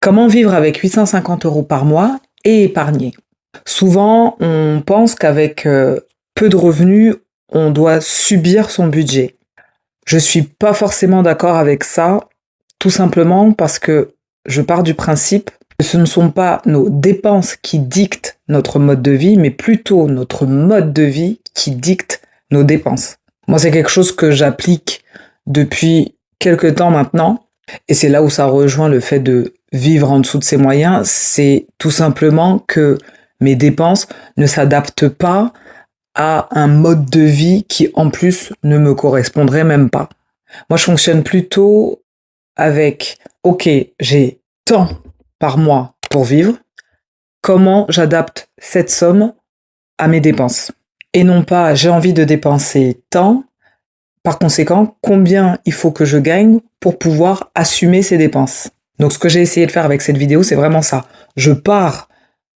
Comment vivre avec 850 € par mois et épargner? Souvent, on pense qu'avec peu de revenus, on doit subir son budget. Je suis pas forcément d'accord avec ça, tout simplement parce que je pars du principe que ce ne sont pas nos dépenses qui dictent notre mode de vie, mais plutôt notre mode de vie qui dicte nos dépenses. Moi, c'est quelque chose que j'applique depuis quelques temps maintenant, et c'est là où ça rejoint le fait de vivre en dessous de ses moyens, c'est tout simplement que mes dépenses ne s'adaptent pas à un mode de vie qui, en plus, ne me correspondrait même pas. Moi, je fonctionne plutôt avec, ok, j'ai tant par mois pour vivre, comment j'adapte cette somme à mes dépenses? Et non pas, j'ai envie de dépenser tant, par conséquent, combien il faut que je gagne pour pouvoir assumer ces dépenses? Donc, ce que j'ai essayé de faire avec cette vidéo, c'est vraiment ça. Je pars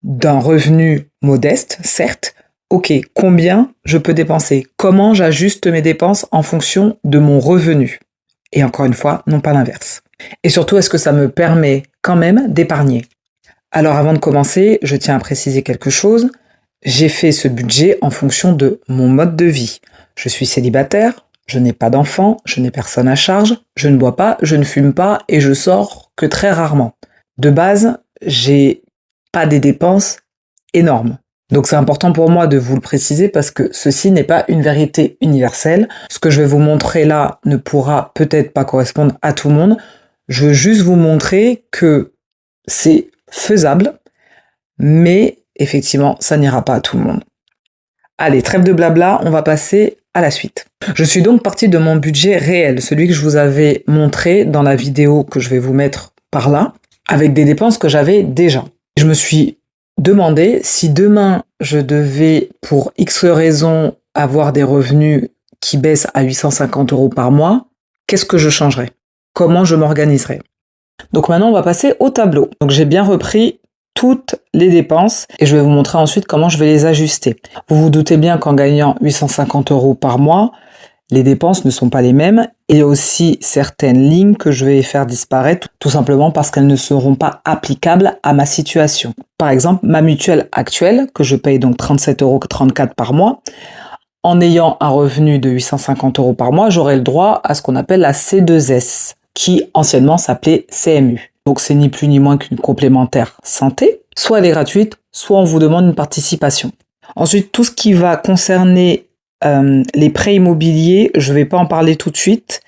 d'un revenu modeste, certes. Ok, combien je peux dépenser? Comment j'ajuste mes dépenses en fonction de mon revenu? Et encore une fois, non pas l'inverse. Et surtout, est-ce que ça me permet quand même d'épargner? Alors, avant de commencer, je tiens à préciser quelque chose. J'ai fait ce budget en fonction de mon mode de vie. Je suis célibataire, je n'ai pas d'enfant, je n'ai personne à charge, je ne bois pas, je ne fume pas et je sors que très rarement. De base, j'ai pas des dépenses énormes. Donc c'est important pour moi de vous le préciser parce que ceci n'est pas une vérité universelle. Ce que je vais vous montrer là ne pourra peut-être pas correspondre à tout le monde. Je veux juste vous montrer que c'est faisable, mais effectivement, ça n'ira pas à tout le monde. Allez, trêve de blabla, on va passer à la suite. Je suis donc partie de mon budget réel, celui que je vous avais montré dans la vidéo que je vais vous mettre par là, avec des dépenses que j'avais déjà. Je me suis demandé si demain je devais, pour X raisons, avoir des revenus qui baissent à 850 € par mois, qu'est-ce que je changerais? Comment je m'organiserais? Donc maintenant, on va passer au tableau. Donc j'ai bien repris toutes les dépenses et je vais vous montrer ensuite comment je vais les ajuster. Vous vous doutez bien qu'en gagnant 850 € par mois, les dépenses ne sont pas les mêmes et il y a aussi certaines lignes que je vais faire disparaître tout simplement parce qu'elles ne seront pas applicables à ma situation. Par exemple, ma mutuelle actuelle, que je paye donc 37,34 € par mois, en ayant un revenu de 850 € par mois, j'aurai le droit à ce qu'on appelle la C2S, qui anciennement s'appelait CMU. Donc c'est ni plus ni moins qu'une complémentaire santé. Soit elle est gratuite, soit on vous demande une participation. Ensuite, tout ce qui va concerner les prêts immobiliers, je ne vais pas en parler tout de suite,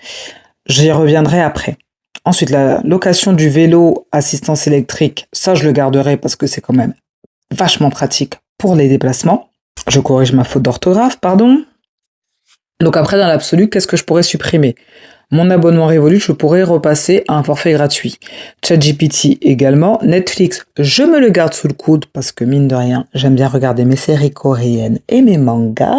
j'y reviendrai après. Ensuite, la location du vélo assistance électrique, ça je le garderai parce que c'est quand même vachement pratique pour les déplacements. Je corrige ma faute d'orthographe, pardon. Donc après, dans l'absolu, qu'est-ce que je pourrais supprimer? Mon abonnement Revolut, je pourrais repasser à un forfait gratuit. ChatGPT également. Netflix, je me le garde sous le coude parce que mine de rien, j'aime bien regarder mes séries coréennes et mes mangas.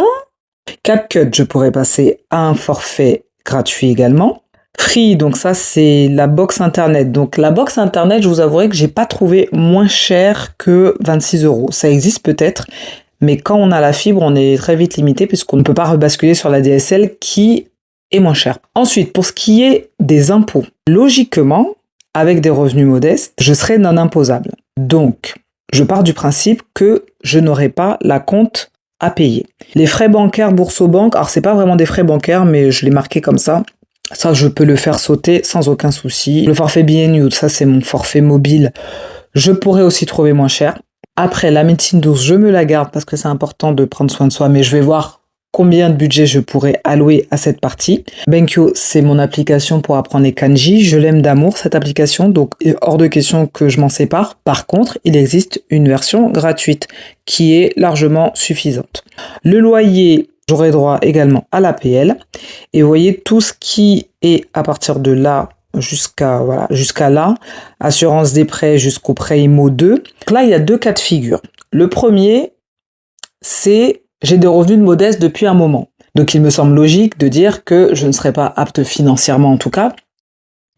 CapCut, je pourrais passer à un forfait gratuit également. Free, donc ça c'est la box internet. Donc la box internet, je vous avouerai que j'ai pas trouvé moins cher que 26 €. Ça existe peut-être, mais quand on a la fibre, on est très vite limité puisqu'on ne peut pas rebasculer sur la DSL qui est moins cher. Ensuite, pour ce qui est des impôts, logiquement, avec des revenus modestes, je serai non imposable. Donc, je pars du principe que je n'aurai pas la compte à payer. Les frais bancaires Boursorama, alors c'est pas vraiment des frais bancaires, mais je l'ai marqué comme ça. Ça, je peux le faire sauter sans aucun souci. Le forfait BNU, ça c'est mon forfait mobile. Je pourrais aussi trouver moins cher. Après, la médecine douce, je me la garde parce que c'est important de prendre soin de soi, mais je vais voir combien de budget je pourrais allouer à cette partie. Benkyo, c'est mon application pour apprendre les kanji. Je l'aime d'amour, cette application, donc hors de question que je m'en sépare. Par contre, il existe une version gratuite qui est largement suffisante. Le loyer, j'aurai droit également à l'APL. Et vous voyez, tout ce qui est à partir de là jusqu'à là, assurance des prêts jusqu'au prêt IMO 2. Donc là, il y a deux cas de figure. Le premier, c'est j'ai des revenus modestes depuis un moment. Donc il me semble logique de dire que je ne serai pas apte financièrement en tout cas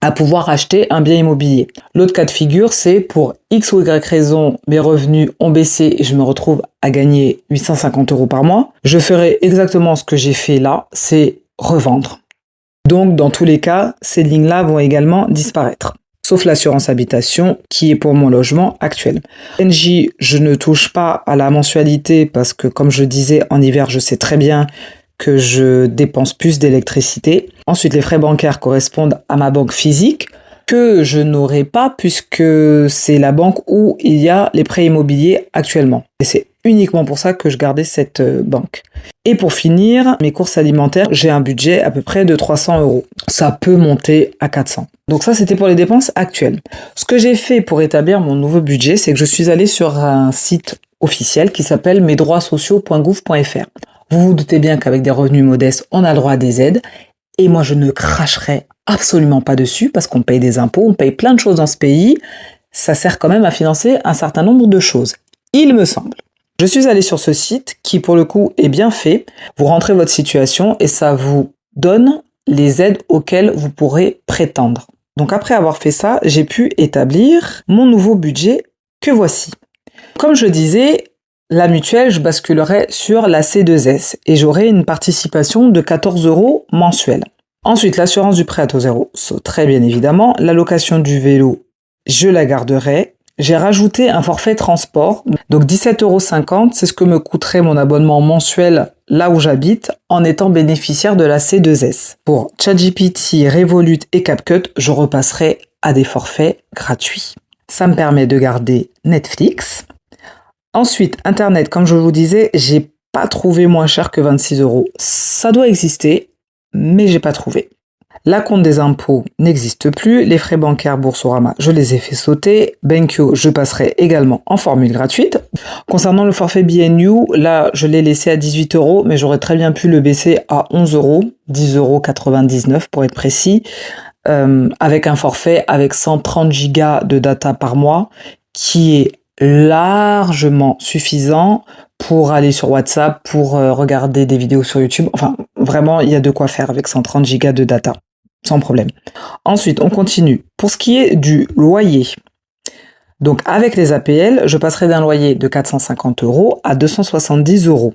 à pouvoir acheter un bien immobilier. L'autre cas de figure, c'est pour X ou Y raison, mes revenus ont baissé et je me retrouve à gagner 850 € par mois. Je ferai exactement ce que j'ai fait là, c'est revendre. Donc dans tous les cas, ces lignes-là vont également disparaître. sauf l'assurance habitation qui est pour mon logement actuel. NJ, je ne touche pas à la mensualité parce que, comme je disais, en hiver, je sais très bien que je dépense plus d'électricité. Ensuite, les frais bancaires correspondent à ma banque physique que je n'aurai pas puisque c'est la banque où il y a les prêts immobiliers actuellement. Et c'est uniquement pour ça que je gardais cette banque. Et pour finir, mes courses alimentaires, j'ai un budget à peu près de 300 €. Ça peut monter à 400. Donc ça, c'était pour les dépenses actuelles. Ce que j'ai fait pour établir mon nouveau budget, c'est que je suis allée sur un site officiel qui s'appelle mesdroitssociaux.gouv.fr. Vous vous doutez bien qu'avec des revenus modestes, on a le droit à des aides. Et moi, je ne cracherai absolument pas dessus parce qu'on paye des impôts, on paye plein de choses dans ce pays. Ça sert quand même à financer un certain nombre de choses, il me semble. Je suis allée sur ce site qui, pour le coup, est bien fait. Vous rentrez votre situation et ça vous donne les aides auxquelles vous pourrez prétendre. Donc après avoir fait ça, j'ai pu établir mon nouveau budget que voici. Comme je le disais, la mutuelle, je basculerai sur la C2S et j'aurai une participation de 14 € mensuels. Ensuite, l'assurance du prêt à taux zéro sauterait bien évidemment. L'allocation du vélo, je la garderai. J'ai rajouté un forfait transport, donc 17,50 €, c'est ce que me coûterait mon abonnement mensuel là où j'habite en étant bénéficiaire de la C2S. Pour ChatGPT, Revolut et CapCut, je repasserai à des forfaits gratuits. Ça me permet de garder Netflix. Ensuite, Internet, comme je vous disais, j'ai pas trouvé moins cher que 26 €. Ça doit exister, mais j'ai pas trouvé. L'acompte des impôts n'existe plus. Les frais bancaires Boursorama, je les ai fait sauter. Benkyo, je passerai également en formule gratuite. Concernant le forfait BNU, là, je l'ai laissé à 18 €, mais j'aurais très bien pu le baisser à 11 €, 10,99 € pour être précis, avec un forfait avec 130 gigas de data par mois, qui est largement suffisant pour aller sur WhatsApp, pour regarder des vidéos sur YouTube. Enfin, vraiment, il y a de quoi faire avec 130 gigas de data, sans problème. Ensuite, on continue. Pour ce qui est du loyer, donc avec les APL, je passerai d'un loyer de 450 € à 270 €.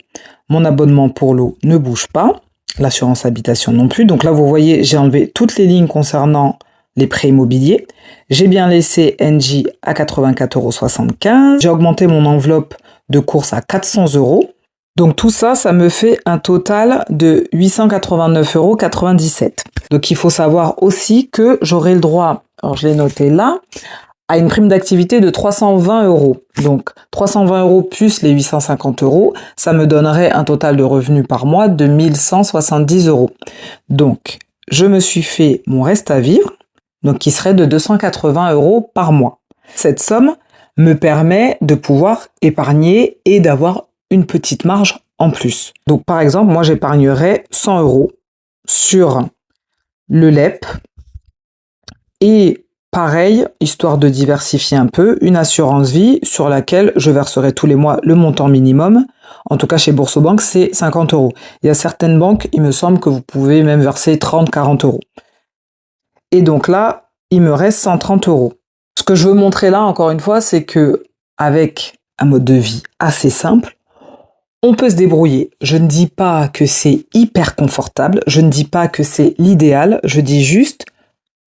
Mon abonnement pour l'eau ne bouge pas, l'assurance habitation non plus. Donc là, vous voyez, j'ai enlevé toutes les lignes concernant les prêts immobiliers. J'ai bien laissé NJ à 84,75 €. J'ai augmenté mon enveloppe de course à 400 €. Donc tout ça, ça me fait un total de 889,97 €. Donc il faut savoir aussi que j'aurai le droit, alors je l'ai noté là, à une prime d'activité de 320 €. Donc 320 € plus les 850 €, ça me donnerait un total de revenus par mois de 1170 €. Donc je me suis fait mon reste à vivre, donc qui serait de 280 € par mois. Cette somme me permet de pouvoir épargner et d'avoir une petite marge en plus. Donc par exemple, moi j'épargnerais 100 € sur le LEP et pareil, histoire de diversifier un peu, une assurance vie sur laquelle je verserai tous les mois le montant minimum. En tout cas chez Boursobank, c'est 50 €. Il y a certaines banques, il me semble que vous pouvez même verser 30-40 €. Et donc là, il me reste 130 €. Ce que je veux montrer là, encore une fois, c'est que avec un mode de vie assez simple, on peut se débrouiller. Je ne dis pas que c'est hyper confortable, je ne dis pas que c'est l'idéal, je dis juste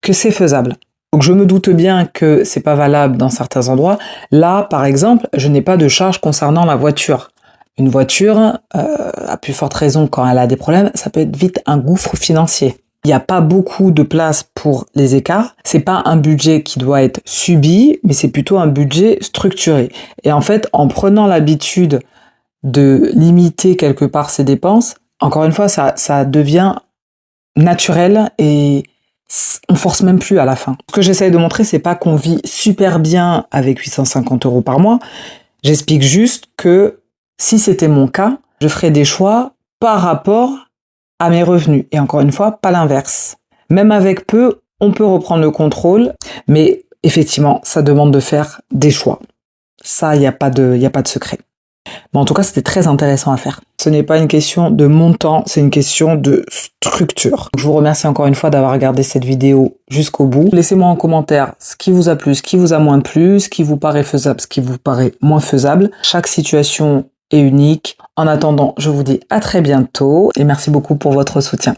que c'est faisable. Donc je me doute bien que c'est pas valable dans certains endroits. Là, par exemple, je n'ai pas de charge concernant la voiture. Une voiture, à plus forte raison quand elle a des problèmes, ça peut être vite un gouffre financier. Il n'y a pas beaucoup de place pour les écarts. C'est pas un budget qui doit être subi, mais c'est plutôt un budget structuré. Et en fait, en prenant l'habitude de limiter quelque part ses dépenses, encore une fois, ça devient naturel et on force même plus à la fin. Ce que j'essaye de montrer, c'est pas qu'on vit super bien avec 850 € par mois. J'explique juste que si c'était mon cas, je ferais des choix par rapport à mes revenus. Et encore une fois, pas l'inverse. Même avec peu, on peut reprendre le contrôle, mais effectivement, ça demande de faire des choix. Ça, il n'y a pas de secret. Mais en tout cas, c'était très intéressant à faire. Ce n'est pas une question de montant, c'est une question de structure. Je vous remercie encore une fois d'avoir regardé cette vidéo jusqu'au bout. Laissez-moi en commentaire ce qui vous a plu, ce qui vous a moins plu, ce qui vous paraît faisable, ce qui vous paraît moins faisable. Chaque situation est unique. En attendant, je vous dis à très bientôt et merci beaucoup pour votre soutien.